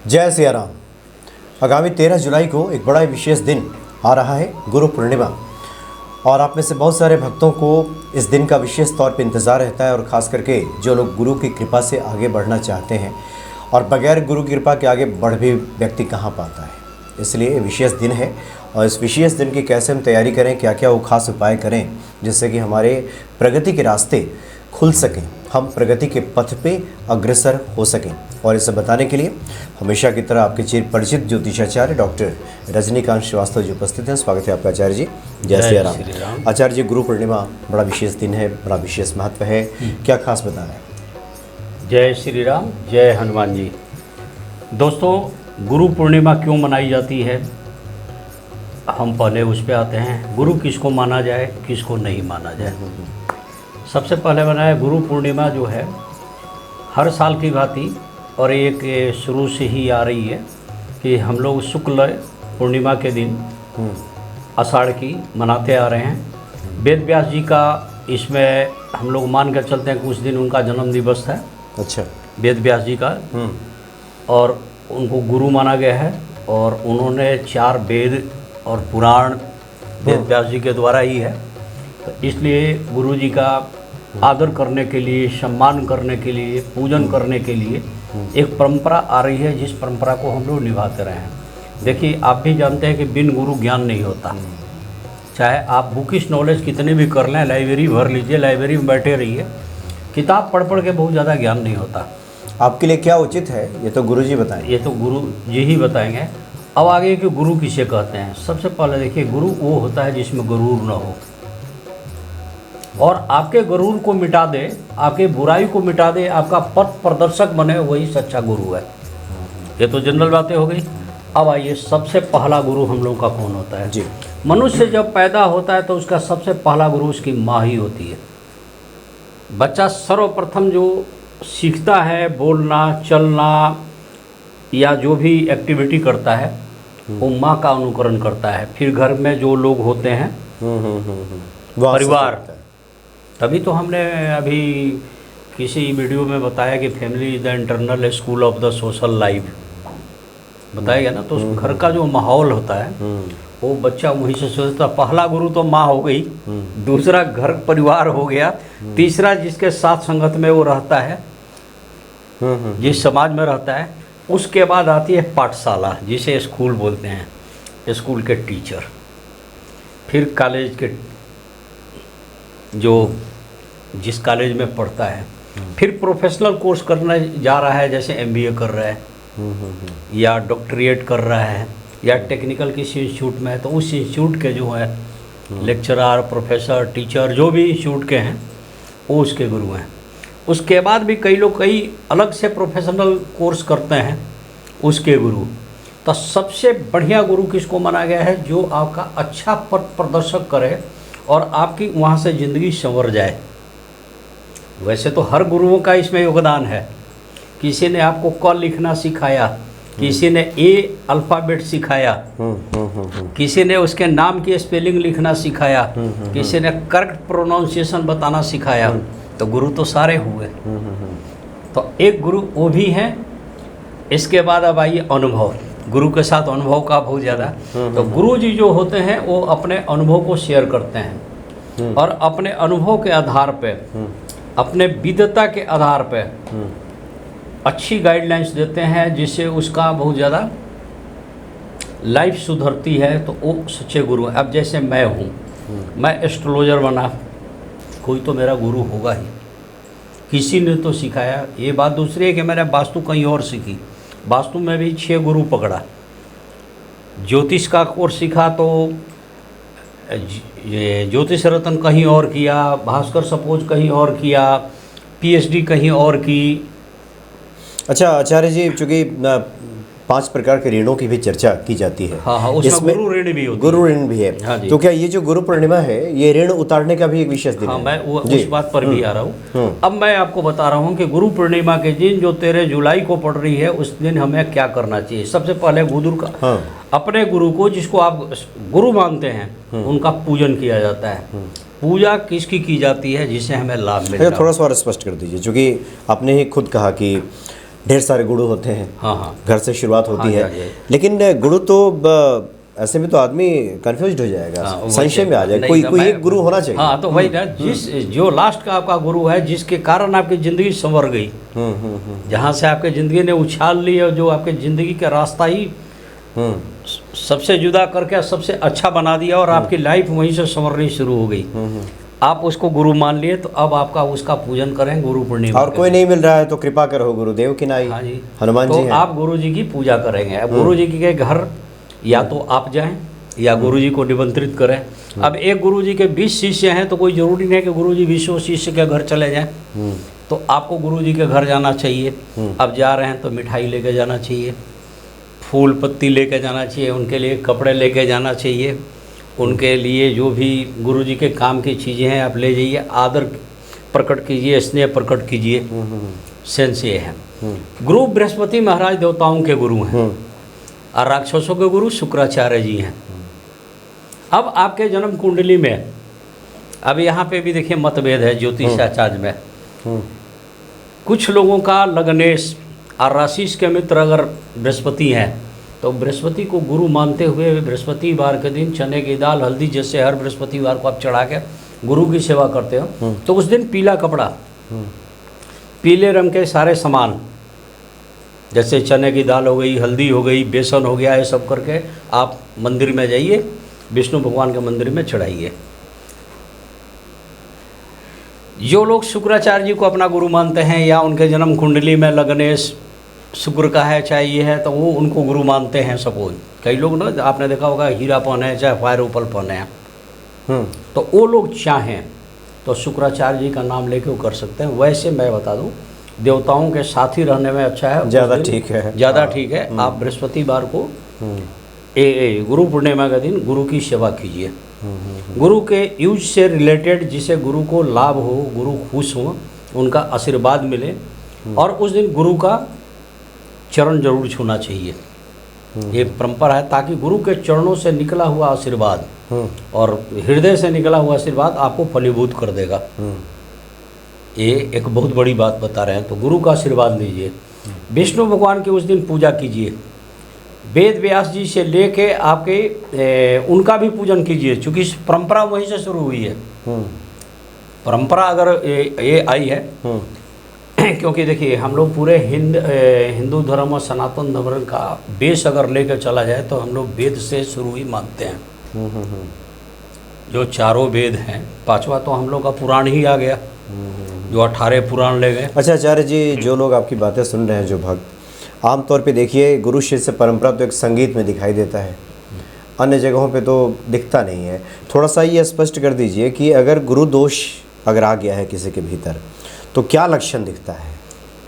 जय सिया राम। आगामी 13 जुलाई को एक बड़ा विशेष दिन आ रहा है, गुरु पूर्णिमा। और आप में से बहुत सारे भक्तों को इस दिन का विशेष तौर पर इंतज़ार रहता है, और ख़ास करके जो लोग गुरु की कृपा से आगे बढ़ना चाहते हैं, और बगैर गुरु की कृपा के आगे बढ़ भी व्यक्ति कहाँ पाता है। इसलिए ये विशेष दिन है, और इस विशेष दिन की कैसे हम तैयारी करें, क्या क्या वो खास उपाय करें जिससे कि हमारे प्रगति के रास्ते खुल सकें, हम प्रगति के पथ पे अग्रसर हो सकें। और इसे बताने के लिए हमेशा की तरह आपके चिर परिचित ज्योतिषाचार्य डॉक्टर रजनीकांत श्रीवास्तव जी उपस्थित हैं। स्वागत है आपका आचार्य जी। जय श्री राम। आचार्य जी, गुरु पूर्णिमा बड़ा विशेष दिन है, बड़ा विशेष महत्व है, क्या खास बता रहे हैं? जय श्री राम, जय हनुमान जी। दोस्तों, गुरु पूर्णिमा क्यों मनाई जाती है, हम पहले उस पे आते हैं। गुरु किसको माना जाए, किसको नहीं माना जाए। सबसे पहले बनाया गुरु पूर्णिमा जो है हर साल की भांति, और एक शुरू से ही आ रही है कि हम लोग शुक्ल पूर्णिमा के दिन आषाढ़ की मनाते आ रहे हैं। वेद व्यास जी का इसमें हम लोग मान कर चलते हैं कि उस दिन उनका जन्म दिवस है। अच्छा। वेद व्यास जी का, और उनको गुरु माना गया है, और उन्होंने 4 वेद और पुराण वेद व्यास जी के द्वारा ही है। तो इसलिए गुरु जी का आदर करने के लिए, सम्मान करने के लिए, पूजन करने के लिए एक परंपरा आ रही है, जिस परंपरा को हम लोग निभाते रहे हैं। देखिए, आप भी जानते हैं कि बिन गुरु ज्ञान नहीं होता। चाहे आप बुकिश नॉलेज कितने भी कर लें, लाइब्रेरी भर लीजिए, लाइब्रेरी में बैठे रहिए, किताब पढ़ के बहुत ज़्यादा ज्ञान नहीं होता। आपके लिए क्या उचित है, ये तो गुरु जी बताएं। ये तो गुरु जी ही बताएंगे। अब आगे कि गुरु किसे कहते हैं। सबसे पहले देखिए, गुरु वो होता है जिसमें गरूर न हो, और आपके गरूर को मिटा दे, आपके बुराई को मिटा दे, आपका पथ प्रदर्शक बने, वही सच्चा गुरु है। ये तो जनरल बातें हो गई। अब आइए, सबसे पहला गुरु हम लोग का कौन होता है जी? मनुष्य जब पैदा होता है तो उसका सबसे पहला गुरु उसकी माँ ही होती है। बच्चा सर्वप्रथम जो सीखता है, बोलना, चलना या जो भी एक्टिविटी करता है, वो माँ का अनुकरण करता है। फिर घर में जो लोग होते हैं, परिवार, तभी तो हमने अभी किसी वीडियो में बताया कि family is the internal school of the social life, बताया गया ना। तो उस घर का जो माहौल होता है वो बच्चा वहीं से सोचता। पहला गुरु तो माँ हो गई, दूसरा घर परिवार हो गया, तीसरा जिसके साथ संगत में वो रहता है, जिस समाज में रहता है। उसके बाद आती है पाठशाला, जिसे स्कूल बोलते हैं, स्कूल के टीचर। फिर कॉलेज के, जो जिस कॉलेज में पढ़ता है, फिर प्रोफेशनल कोर्स करने जा रहा है, जैसे MBA कर रहा है, या डॉक्टरेट कर रहा है, या टेक्निकल किसी इंस्टीट्यूट में है, तो उस इंस्टीट्यूट के जो है लेक्चरर, प्रोफेसर, टीचर, जो भी इंस्टीट्यूट के हैं, वो उसके गुरु हैं। उसके बाद भी कई लोग कई अलग से प्रोफेशनल कोर्स करते हैं, उसके गुरु। तो सबसे बढ़िया गुरु किसको माना गया है? जो आपका अच्छा पथ प्रदर्शक करे और आपकी वहाँ से ज़िंदगी संवर जाए। वैसे तो हर गुरुओं का इसमें योगदान है। किसी ने आपको क लिखना सिखाया, किसी ने A अल्फ़ाबेट सिखाया, किसी ने उसके नाम की स्पेलिंग लिखना सिखाया, किसी ने करेक्ट प्रोनाउंसिएशन बताना सिखाया। तो गुरु तो सारे हुए। तो एक गुरु वो भी हैं। इसके बाद अब आइए अनुभव। गुरु के साथ अनुभव का बहुत ज़्यादा। तो गुरु जी जो होते हैं वो अपने अनुभव को शेयर करते हैं, और अपने अनुभव के आधार पे, अपने विद्वता के आधार पे अच्छी गाइडलाइंस देते हैं, जिससे उसका बहुत ज़्यादा लाइफ सुधरती है। तो वो सच्चे गुरु हैं। अब जैसे मैं हूँ, मैं एस्ट्रोलॉजर बना, कोई तो मेरा गुरु होगा ही, किसी ने तो सिखाया। ये बात दूसरी है कि मैंने वास्तु कहीं और सीखी, वास्तु में भी 6 गुरु पकड़ा। ज्योतिष का कोर्स सीखा तो ये ज्योतिष रत्न कहीं और किया, भास्कर सपोज कहीं और किया, PhD कहीं और की। अच्छा आचार्य जी, चूँकि 5 प्रकार के ऋणों की भी चर्चा की जाती है। हाँ, उसमें गुरु ऋण भी होती है। गुरु ऋण भी है। हाँ जी। तो क्या ये जो गुरु पूर्णिमा है, ये ऋण उतारने का भी एक विशेष दिन है? मैं उस बात पर भी आ रहा हूँ। अब मैं आपको बता रहा हूँ कि गुरु पूर्णिमा के दिन जो 13 जुलाई को पड़ रही है, उस दिन हमें क्या करना चाहिए। सबसे पहले गुरु का, अपने गुरु को, जिसको आप गुरु मानते हैं, उनका पूजन किया जाता है। पूजा किसकी की जाती है? जिससे हमें लाभ मिले। थोड़ा सा और स्पष्ट कर दीजिए, क्योंकि आपने ही खुद कहा कि ढेर सारे गुरु होते हैं, हाँ घर से शुरुआत होती हाँ, है। हाँ जी। लेकिन गुरु तो ऐसे में तो आदमी कंफ्यूज हो जाएगा, हाँ, संशय में आ जाएगा। नहीं, कोई तो कोई मैं- एक गुरु होना चाहिए। हाँ, तो वही ना, जिस जो लास्ट का आपका गुरु है, जिसके कारण आपकी ज़िंदगी संवर गई, जहाँ से आपके ज़िंदगी ने उछाल ली और जो आपके ज़िंदगी का रास्ता ही सबसे जुदा करके सबसे अच्छा बना दिया और आपकी लाइफ वहीं से संवरनी शुरू हो गई। आप उसको गुरु मान लिए, तो अब आपका उसका पूजन करें गुरु पूर्णिमा और के कोई नहीं मिल रहा है तो कृपा करो गुरुदेव की नाई। हाँ जी, हनुमान तो जी हैं। आप गुरु जी की पूजा करेंगे। अब गुरु जी के घर या तो आप जाएं या गुरु जी को निमंत्रित करें। अब एक गुरु जी के 20 शिष्य हैं, तो कोई ज़रूरी नहीं कि गुरु जी 20 शिष्य के घर चले जाएं। तो आपको गुरु जी के घर जाना चाहिए। अब जा रहे हैं तो मिठाई लेके जाना चाहिए, फूल पत्ती लेके जाना चाहिए, उनके लिए कपड़े लेके जाना चाहिए, उनके लिए जो भी गुरु जी के काम की चीज़ें हैं आप ले जाइए, आदर प्रकट कीजिए, स्नेह प्रकट कीजिए। सेंस ये है। गुरु बृहस्पति महाराज देवताओं के गुरु हैं और राक्षसों के गुरु शुक्राचार्य जी हैं। अब आपके जन्म कुंडली में अब यहाँ पे भी देखिए मतभेद है ज्योतिषाचार्य में। कुछ लोगों का लग्नेश और राशि के मित्र अगर बृहस्पति हैं, तो बृहस्पति को गुरु मानते हुए बृहस्पतिवार के दिन चने की दाल, हल्दी, जैसे हर बृहस्पतिवार को आप चढ़ा के गुरु की सेवा करते हो, तो उस दिन पीला कपड़ा, पीले रंग के सारे सामान, जैसे चने की दाल हो गई, हल्दी हो गई, बेसन हो गया, ये सब करके आप मंदिर में जाइए, विष्णु भगवान के मंदिर में चढ़ाइए। जो लोग शुक्राचार्य जी को अपना गुरु मानते हैं या उनके जन्म कुंडली में लग्नेश शुक्र का है, चाहे ये है, तो वो उनको गुरु मानते हैं। सपोज कई लोग ना, आपने देखा होगा, हीरापन है चाहे फायर ओपल पन है, तो वो लोग चाहें तो शुक्राचार्य जी का नाम लेके वो कर सकते हैं। वैसे मैं बता दूं, देवताओं के साथ ही रहने में अच्छा है, ज़्यादा ठीक है, ज़्यादा ठीक है। आप बृहस्पतिवार को गुरु पूर्णिमा के दिन गुरु की सेवा कीजिए। गुरु के यूज से रिलेटेड, जिसे गुरु को लाभ हो, गुरु खुश हो, उनका आशीर्वाद मिले, और उस दिन गुरु का चरण जरूर छूना चाहिए। ये परंपरा है, ताकि गुरु के चरणों से निकला हुआ आशीर्वाद और हृदय से निकला हुआ आशीर्वाद आपको फलीभूत कर देगा। ये एक बहुत बड़ी बात बता रहे हैं। तो गुरु का आशीर्वाद लीजिए। विष्णु भगवान की उस दिन पूजा कीजिए। वेद व्यास जी से लेके आपके उनका भी पूजन कीजिए, क्योंकि परंपरा वहीं से शुरू हुई है। परंपरा अगर ये आई है क्योंकि देखिए, हम लोग पूरे हिंदू धर्म और सनातन धर्म का बेस अगर लेकर चला जाए, तो हम लोग वेद से शुरू ही मानते हैं। जो चारों वेद हैं, पांचवा तो हम लोग का पुराण ही आ गया, जो 18 पुराण ले गए। अच्छा आचार्य जी, जो लोग आपकी बातें सुन रहे हैं, जो भक्त, आमतौर पे देखिए, गुरु शिष्य परंपरा तो एक संगीत में दिखाई देता है, अन्य जगहों पे तो दिखता नहीं है। थोड़ा सा ये स्पष्ट कर दीजिए कि अगर गुरु दोष अगर आ गया है किसी के भीतर, तो क्या लक्षण दिखता है?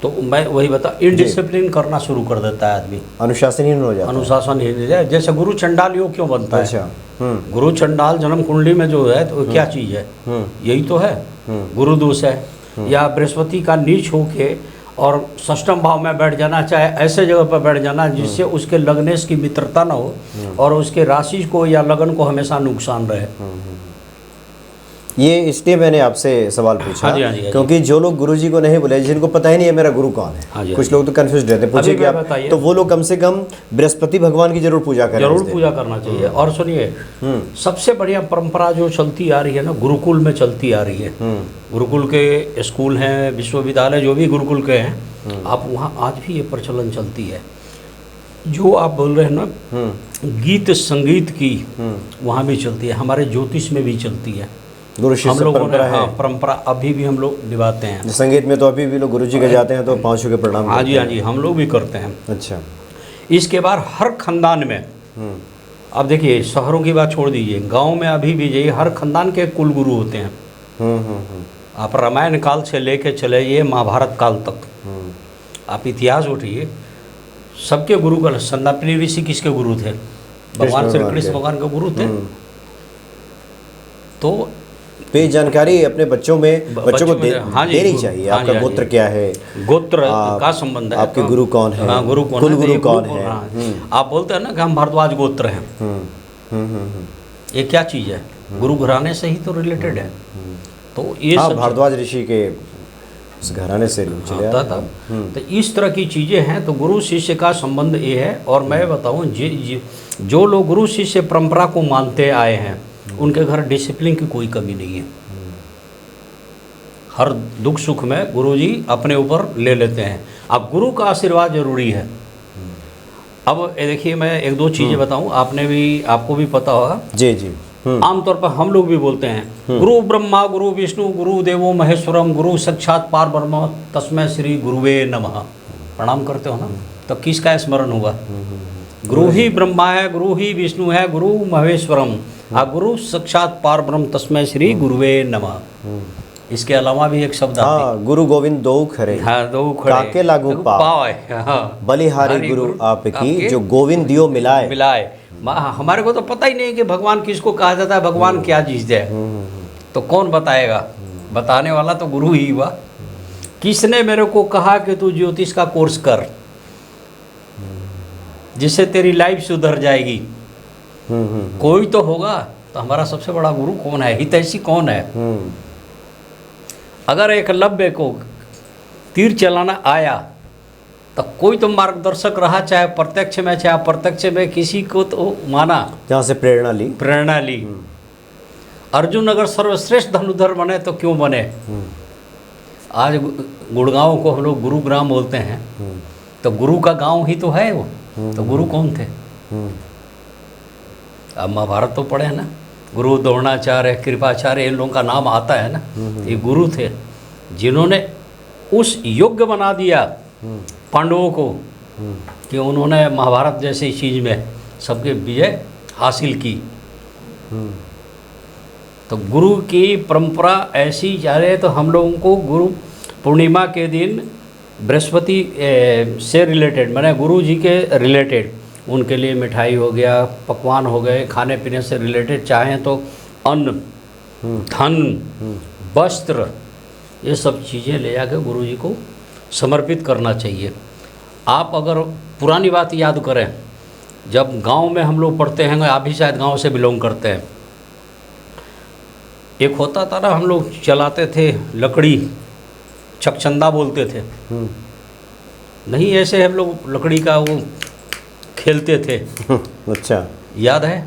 तो मैं वही बता, इनडिसिप्लिन करना शुरू कर देता है आदमी, अनुशासनहीन हो जाता है। अनुशासन ही नहीं है। जैसे गुरु चंडाल योग क्यों बनता है? अच्छा, गुरु चंडाल जन्म कुंडली में जो है, तो क्या चीज़ है? यही तो है, गुरु दोष है। या बृहस्पति का नीच होके और षष्ठम भाव में बैठ जाना, चाहे ऐसे जगह पर बैठ जाना जिससे उसके लग्नेश की मित्रता ना हो और उसके राशि को या लगन को हमेशा नुकसान रहे। ये इसलिए मैंने आपसे सवाल पूछा, हाँ जी, हाँ जी, हाँ जी। क्योंकि जो लोग गुरुजी को नहीं बुलाए, जिनको पता ही नहीं है मेरा गुरु कौन है, हाँ जी, कुछ लोग तो कंफ्यूज रहते हैं, पूछे कि आप, तो वो लोग कम से कम बृहस्पति भगवान की जरूर पूजा करें, जरूर पूजा करना चाहिए। और सुनिए, सबसे बढ़िया परंपरा जो चलती आ रही है ना, गुरुकुल में चलती आ रही है। गुरुकुल के स्कूल हैं, विश्वविद्यालय जो भी गुरुकुल के हैं, आप वहाँ आज भी ये प्रचलन चलती है। जो आप बोल रहे हैं ना, गीत संगीत की वहाँ भी चलती है, हमारे ज्योतिष में भी चलती है। गुरु शिष्य परंपरा है। हाँ, परंपरा अभी भी हम लोग निभाते हैं। संगीत में तो अभी भी लोग गुरुजी के जाते हैं तो पाँव छू के प्रणाम हाँ जी, करते हाँ जी, हम लोग भी करते हैं। अच्छा, इसके बाद हर खानदान में, अब देखिए, शहरों की बात छोड़ दीजिए, गांव में अभी भी जाइए, हर खानदान के कुल गुरु होते हैं। आप रामायण काल से लेके चले जाइए महाभारत काल तक, आप इतिहास उठिए, सबके गुरु का संदापनी ऋषि किसके गुरु थे? भगवान श्री कृष्ण भगवान के गुरु थे। तो ये जानकारी अपने बच्चों को देनी चाहिए। हाँ आपका जी, गोत्र क्या है, गोत्र का संबंध है, आपके गुरु कौन है, हाँ, गुरु कौन कुल है, गुरु कौन है। आप बोलते हैं ना कि हम भारद्वाज गोत्र हैं, ये क्या चीज़ है? गुरु घराने से ही तो रिलेटेड है। तो ये हाँ, भारद्वाज ऋषि के उस घराने से लोग चले होता आए। था। तो इस तरह की चीज़ें हैं। तो गुरु शिष्य का संबंध ये है। और मैं बताऊं जो लोग गुरु शिष्य परंपरा को मानते आए हैं उनके घर डिसिप्लिन की कोई कमी नहीं है। हर दुख सुख में गुरुजी अपने ऊपर ले लेते हैं। अब गुरु का आशीर्वाद जरूरी है। अब ये देखिए, मैं एक दो चीज़ें बताऊं, आपको भी पता होगा। जी जी। आमतौर पर हम लोग भी बोलते हैं गुरु ब्रह्मा गुरु विष्णु गुरु देवो महेश्वरम गुरु साक्षात पार ब्रह्म तस्मै श्री गुरुवे नमः। प्रणाम करते हो ना, तो किसका स्मरण हुआ? गुरु ही ब्रह्मा है, गुरु ही विष्णु है, गुरु महेश्वरम, गुरु साक्षात पार ब्रह्म तस्मै श्री गुरुवे नमः। इसके अलावा भी एक शब्द आते हाँ, गुरु गोविंद दो खरे, हाँ, दो खड़े काके लागू पाव है। हाँ, बलिहारी गुरु आपकी, जो गोविंद दियो मिलाए। हमारे को तो पता ही नहीं कि भगवान किसको कहा जाता है, भगवान क्या चीज़ है। तो कौन बताएगा? बताने वाला तो गुरु ही हुआ। किसने मेरे को कहा कि तू ज्योतिष का कोर्स कर, जिससे तेरी लाइफ सुधर जाएगी? कोई तो होगा। तो हमारा सबसे बड़ा गुरु कौन है? हितैषी कौन है? अगर एकलव्य को तीर चलाना आया तो कोई तो मार्गदर्शक रहा, चाहे प्रत्यक्ष में चाहे अप्रत्यक्ष में, किसी को तो माना, जहाँ से प्रेरणा ली। अर्जुन अगर सर्वश्रेष्ठ धनुधर बने तो क्यों बने? आज गुड़गांव को हम लोग गुरुग्राम बोलते हैं, तो गुरु का गांव ही तो है वो। तो गुरु कौन थे? अब महाभारत तो पढ़े हैं ना, गुरु द्रोणाचार्य कृपाचार्य, इन लोगों का नाम आता है ना। ये गुरु थे जिन्होंने उस योग्य बना दिया पांडवों को कि उन्होंने महाभारत जैसी चीज़ में सबके विजय हासिल की। तो गुरु की परंपरा ऐसी जा रही है। तो हम लोगों को गुरु पूर्णिमा के दिन बृहस्पति से रिलेटेड, मैंने गुरु जी के रिलेटेड, उनके लिए मिठाई हो गया, पकवान हो गए, खाने पीने से रिलेटेड, चाहें तो अन्न, धन, वस्त्र, ये सब चीज़ें ले जाकर गुरु जी को समर्पित करना चाहिए। आप अगर पुरानी बात याद करें, जब गांव में हम लोग पढ़ते हैं, आप भी शायद गांव से बिलोंग करते हैं, एक होता था ना, हम लोग चलाते थे लकड़ी, चकचंदा बोलते थे। नहीं, ऐसे हम लोग लकड़ी का वो खेलते थे। अच्छा, याद है?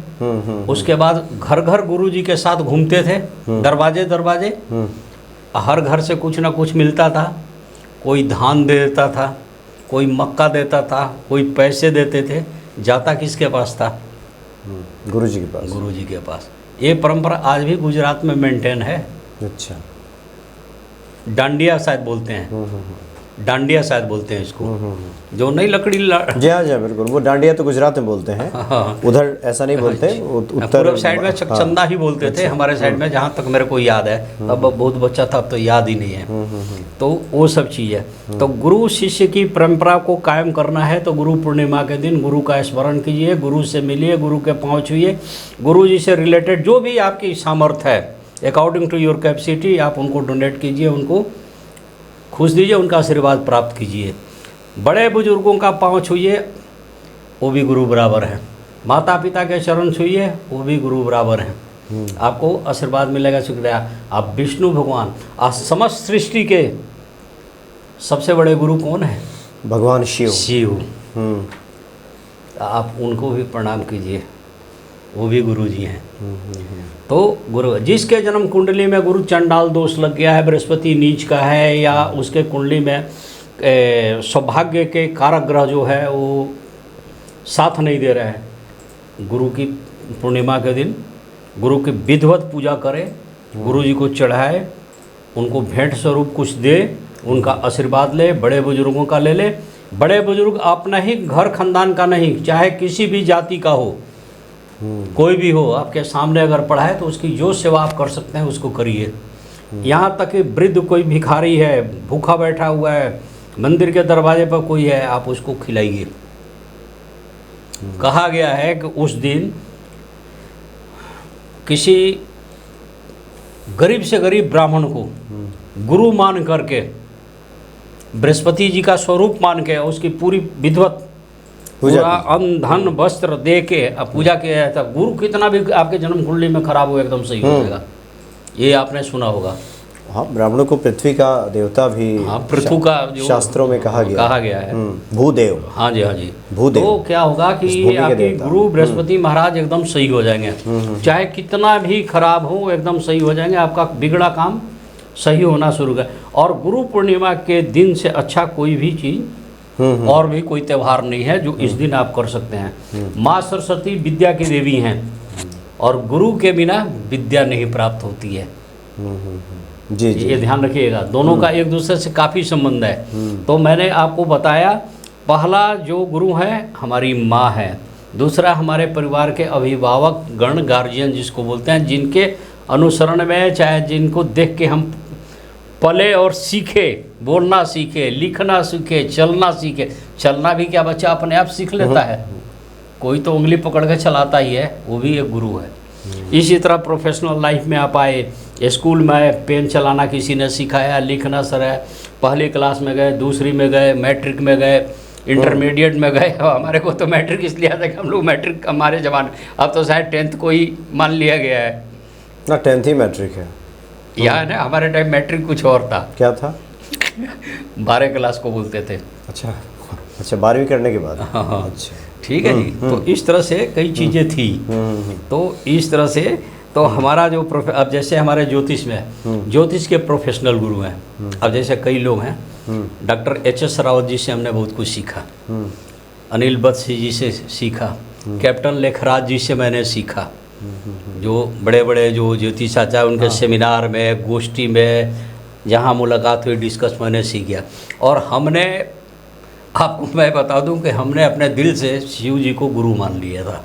उसके बाद घर घर गुरुजी के साथ घूमते थे, दरवाजे दरवाजे। हर घर से कुछ ना कुछ मिलता था। कोई धान दे देता था, कोई मक्का देता था, कोई पैसे देते थे। जाता किसके पास था? गुरुजी के पास। गुरुजी के पास। ये परंपरा आज भी गुजरात में मेंटेन है। अच्छा, डांडिया शायद बोलते हैं, डांडिया शायद बोलते हैं इसको, जो नहीं लकड़ी जी हाँ जी बिल्कुल, वो डांडिया तो गुजरात में बोलते हैं। उधर ऐसा नहीं बोलते, उत्तर पूर्व साइड में चकचंदा ही बोलते थे। हमारे साइड में जहाँ तक मेरे को याद है, अब बहुत बच्चा था, अब तो याद ही नहीं है। तो वो सब चीज़ है। तो गुरु शिष्य की परंपरा को कायम करना है तो गुरु पूर्णिमा के दिन गुरु का स्मरण कीजिए, गुरु से मिलिए, गुरु के पाँव छूइए, गुरु जी से रिलेटेड जो भी आपकी सामर्थ्य है, अकॉर्डिंग टू योर कैपेसिटी, आप उनको डोनेट कीजिए, उनको खुश दीजिए, उनका आशीर्वाद प्राप्त कीजिए। बड़े बुजुर्गों का पाँव छूइए, वो भी गुरु बराबर है। माता पिता के चरण छूइए, वो भी गुरु बराबर हैं। आपको आशीर्वाद मिलेगा। शुक्रिया। आप विष्णु भगवान, आज समस्त सृष्टि के सबसे बड़े गुरु कौन है? भगवान शिव। आप उनको भी प्रणाम कीजिए, वो भी गुरु जी हैं। तो गुरु, जिसके जन्म कुंडली में गुरु चंडाल दोष लग गया है, बृहस्पति नीच का है, या उसके कुंडली में सौभाग्य के कारक ग्रह जो है वो साथ नहीं दे रहे हैं, गुरु की पूर्णिमा के दिन गुरु की विधिवत पूजा करें, गुरु जी को चढ़ाए, उनको भेंट स्वरूप कुछ दे, उनका आशीर्वाद ले, बड़े बुजुर्गों का ले ले। बड़े बुजुर्ग अपना ही घर खानदान का नहीं, चाहे किसी भी जाति का हो, कोई भी हो, आपके सामने अगर पड़ा है तो उसकी जो सेवा आप कर सकते हैं उसको करिए। यहाँ तक कि वृद्ध कोई भिखारी है, भूखा बैठा हुआ है, मंदिर के दरवाजे पर कोई है, आप उसको खिलाइए। कहा गया है कि उस दिन किसी गरीब से गरीब ब्राह्मण को गुरु मान करके, बृहस्पति जी का स्वरूप मान के, उसकी पूरी विधिवत पूरा अन्न धन वस्त्र दे के पूजा किया जाता है। गुरु कितना भी आपके जन्म कुंडली में खराब हो, एकदम सही हो जाएगा। ये आपने सुना होगा। हाँ, ब्राह्मणों को पृथ्वी का देवता भी हाँ, पृथु का जो शास्त्रों में कहा गया है। भूदेव। हाँ जी, हाँ जी। भूदेव। तो क्या होगा कि आपके गुरु बृहस्पति महाराज एकदम सही हो जाएंगे, चाहे कितना भी खराब हो एकदम सही हो जाएंगे, आपका बिगड़ा काम सही होना शुरू कर। और गुरु पूर्णिमा के दिन से अच्छा कोई भी चीज़ और भी कोई त्यौहार नहीं है जो इस दिन आप कर सकते हैं। माँ सरस्वती विद्या की देवी हैं और गुरु के बिना विद्या नहीं प्राप्त होती है। जी, ये ध्यान रखिएगा, दोनों का एक दूसरे से काफ़ी संबंध है। तो मैंने आपको बताया, पहला जो गुरु है हमारी माँ है, दूसरा हमारे परिवार के अभिभावक गण, गार्जियन जिसको बोलते हैं, जिनके अनुसरण में, चाहे जिनको देख के हम पले और सीखे, बोलना सीखे, लिखना सीखे, चलना सीखे। चलना भी क्या बच्चा अपने आप सीख लेता है, कोई तो उंगली पकड़ के चलाता ही है, वो भी एक गुरु है। इसी तरह प्रोफेशनल लाइफ में आप आए, स्कूल में पेन चलाना किसी ने सिखाया, लिखना सर है, पहली क्लास में गए, दूसरी में गए, मैट्रिक में गए, इंटरमीडिएट में गए। हमारे को तो मैट्रिक इसलिए आता है कि हम लोग मैट्रिक हमारे ज़माने, अब तो शायद 10th को ही मान लिया गया है ना, 10th ही मैट्रिक है यहाँ ना। हमारे टाइम मैट्रिक कुछ और था। क्या था? 12 क्लास को बोलते थे। अच्छा, 12वीं करने के बाद। हाँ, अच्छा, ठीक है जी। तो इस तरह से कई चीज़ें थी। तो इस तरह से तो हमारा जो अब जैसे हमारे ज्योतिष में, ज्योतिष के प्रोफेशनल गुरु हैं। अब जैसे कई लोग हैं, डॉक्टर HS रावत जी से हमने बहुत कुछ सीखा, अनिल बत्सी जी से सीखा, कैप्टन लेखराज जी से मैंने सीखा। जो बड़े बड़े जो ज्योतिषाचार्य, उनके सेमिनार में, गोष्ठी में जहाँ मुलाकात हुई, डिस्कस मैंने सीख गया। और हमने, आपको मैं बता दूं कि हमने अपने दिल से शिव जी को गुरु मान लिया था।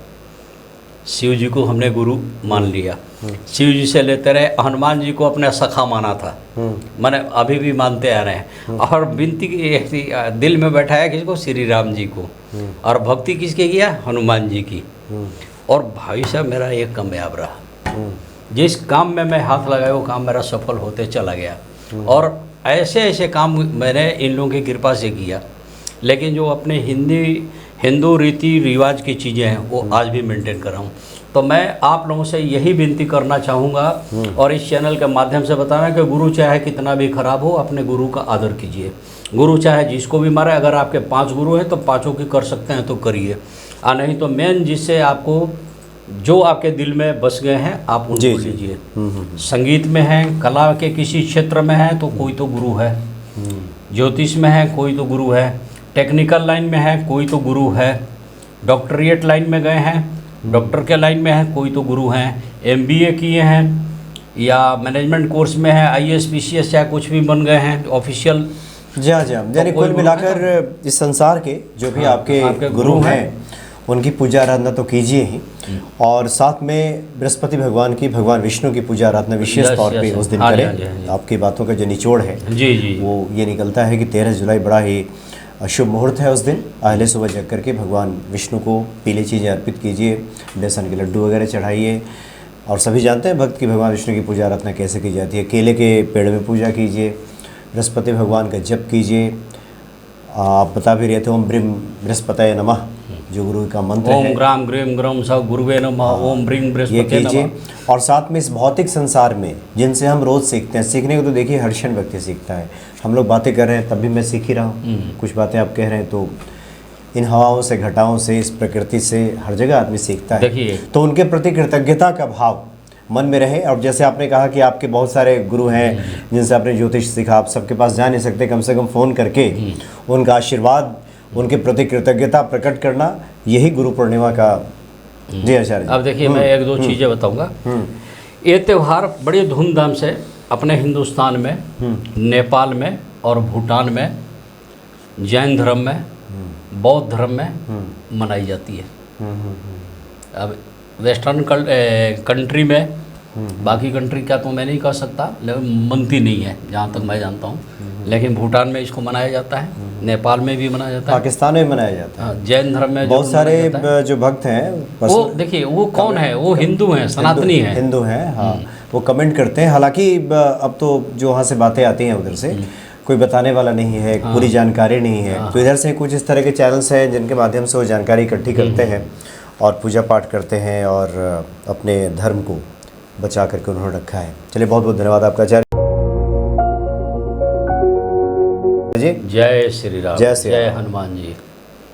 शिव जी को हमने गुरु मान लिया, शिव जी से लेते रहे। हनुमान जी को अपने सखा माना था, मैंने अभी भी मानते आ रहे हैं। और विनती दिल में बैठाया किसको? श्री राम जी को। और भक्ति किसके किया? हनुमान जी की। और भाई साहब मेरा एक कामयाब रहा, जिस काम में मैं हाथ लगाया वो काम मेरा सफल होते चला गया। और ऐसे ऐसे काम मैंने इन लोगों की कृपा से किया। लेकिन जो अपने हिंदू रीति रिवाज की चीज़ें हैं वो आज भी मेंटेन कर रहा हूँ। तो मैं आप लोगों से यही विनती करना चाहूँगा और इस चैनल के माध्यम से बताना कि गुरु चाहे कितना भी खराब हो, अपने गुरु का आदर कीजिए। गुरु चाहे जिसको भी मारे, अगर आपके 5 गुरु हैं तो 5 की कर सकते हैं तो करिए, और नहीं तो मेन जिससे आपको जो आपके दिल में बस गए हैं आप उनको लीजिए। संगीत में है, कला के किसी क्षेत्र में है तो कोई तो गुरु है, ज्योतिष में है कोई तो गुरु है, टेक्निकल लाइन में है कोई तो गुरु है, डॉक्टरेट लाइन में गए हैं, डॉक्टर के लाइन में है कोई तो गुरु हैं, MBA किए हैं या मैनेजमेंट कोर्स में है, IAS PCS चाहे कुछ भी बन गए हैं ऑफिशियल। जी हाँ, यानी कुल मिलाकर इस संसार के जो भी आपके गुरु हैं उनकी पूजा आराधना तो कीजिए ही, और साथ में बृहस्पति भगवान की, भगवान विष्णु की पूजा आराधना विशेष तौर पे उस दिन करें। आपकी बातों का जो निचोड़ है वो ये निकलता है कि 13 जुलाई बड़ा ही शुभ मुहूर्त है। उस दिन पहले सुबह जग करके भगवान विष्णु को पीली चीज़ें अर्पित कीजिए, बेसन के लड्डू वगैरह चढ़ाइए। और सभी जानते हैं भक्त की भगवान विष्णु की पूजा आराधना कैसे की जाती है। केले के पेड़ में पूजा कीजिए, बृहस्पति भगवान का जप कीजिए। आप बता भी रहे थे ओम ब्रीम बृहस्पतये नमः, जो गुरु का मंत्र है। ओम ग्राम ग्रीम ग्रम स गुरुवे नमः, ओम ब्रीम बृहस्पतये नमः। और साथ में इस भौतिक संसार में जिनसे हम रोज़ सीखते हैं, सीखने को तो देखिए हर क्षण व्यक्ति सीखता है। हम लोग बातें कर रहे हैं तब भी मैं सीख ही रहा हूँ, कुछ बातें आप कह रहे हैं तो इन हवाओं से, घटाओं से, इस प्रकृति से हर जगह आदमी सीखता है। तो उनके प्रति कृतज्ञता का भाव मन में रहे। और जैसे आपने कहा कि आपके बहुत सारे गुरु हैं जिनसे आपने ज्योतिष सीखा, आप सबके पास जा नहीं सकते, कम से कम फ़ोन करके उनका आशीर्वाद, उनके प्रति कृतज्ञता प्रकट करना, यही गुरु पूर्णिमा का। जी आचार्य। अब देखिए मैं 1-2 चीज़ें बताऊंगा। ये त्यौहार बड़े धूमधाम से अपने हिंदुस्तान में, नेपाल में और भूटान में, जैन धर्म में, बौद्ध धर्म में मनाई जाती है। अब वेस्टर्न कंट्री में, बाकी कंट्री का तो मैं नहीं कह सकता, लेकिन मनती नहीं है जहाँ तक मैं जानता हूँ। लेकिन भूटान में इसको मनाया जाता है, नेपाल में भी मनाया जाता है, पाकिस्तान में मनाया जाता है, जैन धर्म में बहुत सारे जो भक्त हैं वो देखिए वो कौन है, वो हिंदू हैं, सनातनी हैं, हिंदू हैं। हाँ, वो कमेंट करते हैं। हालांकि अब तो जो वहाँ से बातें आती हैं उधर से कोई बताने वाला नहीं है, पूरी जानकारी नहीं है। तो इधर से कुछ इस तरह के चैनल्स हैं जिनके माध्यम से वो जानकारी इकट्ठी करते हैं और पूजा पाठ करते हैं और अपने धर्म को बचा करके उन्होंने रखा है। चलिए, बहुत बहुत धन्यवाद आपका आचार्य। जय श्री राम, जय श्री जय राम। हनुमान जी।